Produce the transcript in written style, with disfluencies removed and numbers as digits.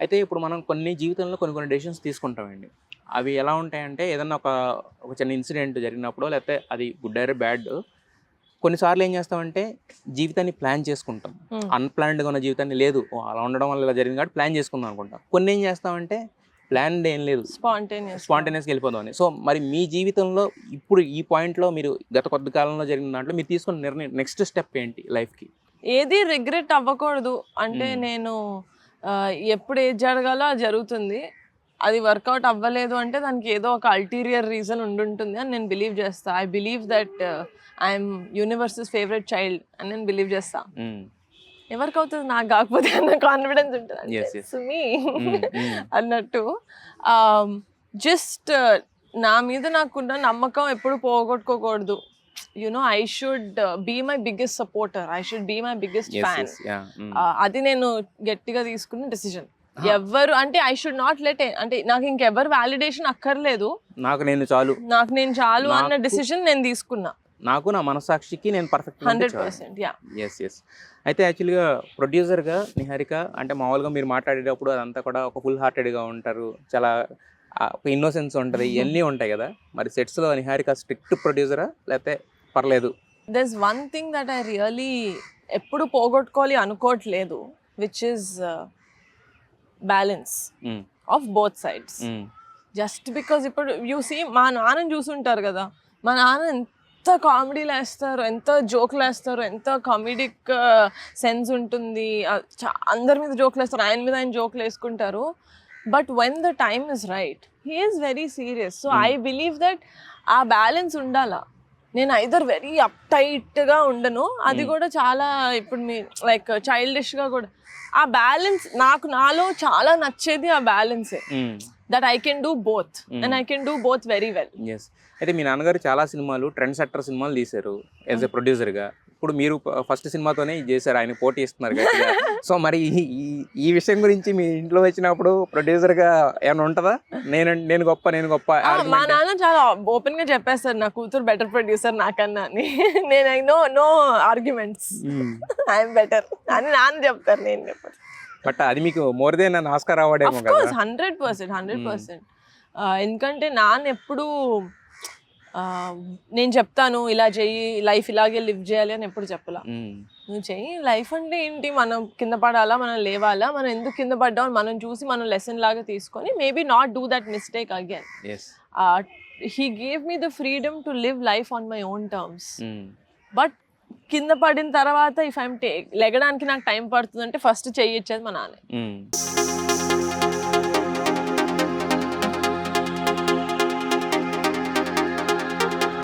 అయితే ఇప్పుడు మనం జీవితంలో కొన్ని డెసిషన్స్ తీసుకుంటామండి. అవి ఎలా ఉంటాయంటే ఏదన్నా ఒక చిన్న ఇన్సిడెంట్ జరిగినప్పుడో లేకపోతే అది గుడ్ ఆర్ బ్యాడ్ కొన్నిసార్లు ఏం చేస్తామంటే జీవితాన్ని ప్లాన్ చేసుకుంటాం. అన్‌ప్లాన్డ్‌గా ఉన్న జీవితాన్ని లేదు అలా ఉండడం వల్ల ఇలా జరిగింది కాబట్టి ప్లాన్ చేసుకుందాం అనుకుంటాం. కొన్ని ఏం చేస్తామంటే ప్లాన్డ్ ఏం లేదు, స్పాంటేనియస్‌గా వెళ్ళిపోదామని. సో మరి మీ జీవితంలో ఇప్పుడు ఈ పాయింట్లో మీరు గత కొద్ది కాలంలో జరిగిన దాంట్లో మీరు తీసుకున్న నిర్ణయం నెక్స్ట్ స్టెప్ ఏంటి లైఫ్‌కి? ఏది రిగ్రెట్ అవ్వకూడదు అంటే నేను ఎప్పుడు ఏది జరగాలో అది జరుగుతుంది. అది వర్కౌట్ అవ్వలేదు అంటే దానికి ఏదో ఒక అల్టీరియర్ రీజన్ ఉండుంటుంది అని నేను బిలీవ్ చేస్తా. I believe that I'm universes favourite child అని నేను బిలీవ్ చేస్తా. ఎవరికి అవుతుంది నాకు కాకపోతే అన్న కాన్ఫిడెన్స్ ఉంటుంది సుమి అన్నట్టు. జస్ట్ నా మీద నాకున్న నమ్మకం ఎప్పుడు పోగొట్టుకోకూడదు. I should be my biggest supporter. I should be my biggest fan. అది నేను గట్టిగా తీసుకున్న డెసిషన్. ఎవరు అంటే ఐ షుడ్ నాట్ లెట్ అంటే నాకు ఇంకెవరు వ్యాలిడేషన్ అక్కర్లేదు, నాకు నేను చాలు అన్న డెసిషన్ నేను తీసుకున్నా. నాకు నా మనసాక్షికి నేను పర్ఫెక్ట్ 100%. ఎస్. అయితే యాక్చువల్గా ప్రొడ్యూసర్గా నిహారిక అంటే మామూలుగా మీరు మాట్లాడేటప్పుడు అదంతా కూడా ఒక ఫుల్ హార్టెడ్గా ఉంటారు, చాలా ఒక ఇన్నోసెన్స్ ఉంటుంది, ఇవన్నీ ఉంటాయి కదా. మరి సెట్స్లో నిహారిక స్ట్రిక్ట్ ప్రొడ్యూసరా లేకపోతే పర్లేదు? There's one thing that I really ఎప్పుడు పోగొట్టుకోవాలి అనుకోవట్లేదు, which is balance of both sides. Just because ఇప్పుడు యూ సీ మా నాన్నని చూసుంటారు కదా, మా నాన్న ఎంత కామెడీలు వేస్తారు, ఎంత జోకులు వేస్తారు, ఎంత కామెడిక్ సెన్స్ ఉంటుంది, అందరి మీద జోకులు వేస్తారు, ఆయన మీద ఆయన జోకులు వేసుకుంటారు. But when the time is right he is very serious. So I believe that ఆ బ్యాలెన్స్ ఉండాలా. నేను ఐదర్ వెరీ అప్ టైట్గా ఉండను, అది కూడా చాలా ఇప్పుడు మీ లైక్ చైల్డిష్గా కూడా. ఆ బ్యాలెన్స్ నాలో చాలా నచ్చేది ఆ బ్యాలెన్సే, that I can do both and I can do both very well. Yes. అయితే మీ నాన్నగారు చాలా సినిమాలు ట్రెండ్ సెట్టర్ సినిమాలు తీశారు యాజ్ ఎ ప్రొడ్యూసర్గా. ఇప్పుడు మీరు ఫస్ట్ సినిమాతోనే ఇది చేశారు, ఆయన పోటీ ఇస్తున్నారు గట్టిగా. సో మరి ఈ విషయం గురించి మీ ఇంట్లో వచ్చినప్పుడు ప్రొడ్యూసర్గా ఏమైనా ఉంటుందా? నేను గొప్ప మా నాన్న చాలా ఓపెన్ గా చెప్పేస్తారు నా కూతురు బెటర్ ప్రొడ్యూసర్ నాకన్నా అని. నేను నో ఆర్గ్యుమెంట్స్, ఐఎమ్ బెటర్ అని నాన్న చెప్తారు, నేను చెప్పాను. బట్ అది మీకు మోర్ దెన్ అన్ ఆస్కార్ అవార్డ్ ఏమో కదా? 100%. ఎందుకంటే నాన్న ఎప్పుడు నేను చెప్తాను ఇలా చెయ్యి, లైఫ్ ఇలాగే లివ్ చేయాలి అని ఎప్పుడు చెప్పలా. నువ్వు చెయ్యి, లైఫ్ అంటే ఏంటి, మనం కింద పడాలా, మనం లేవాలా, మనం ఎందుకు కింద పడ్డాం మనం చూసి మనం లెసన్ లాగా తీసుకొని maybe not do that mistake again. He gave me the freedom to live life on my own terms. But కింద పడిన తర్వాత ఇఫ్ ఐఎమ్ లెగడానికి నాకు టైం పడుతుందంటే ఫస్ట్ చెయ్యి ఇచ్చేది మా నాన్న.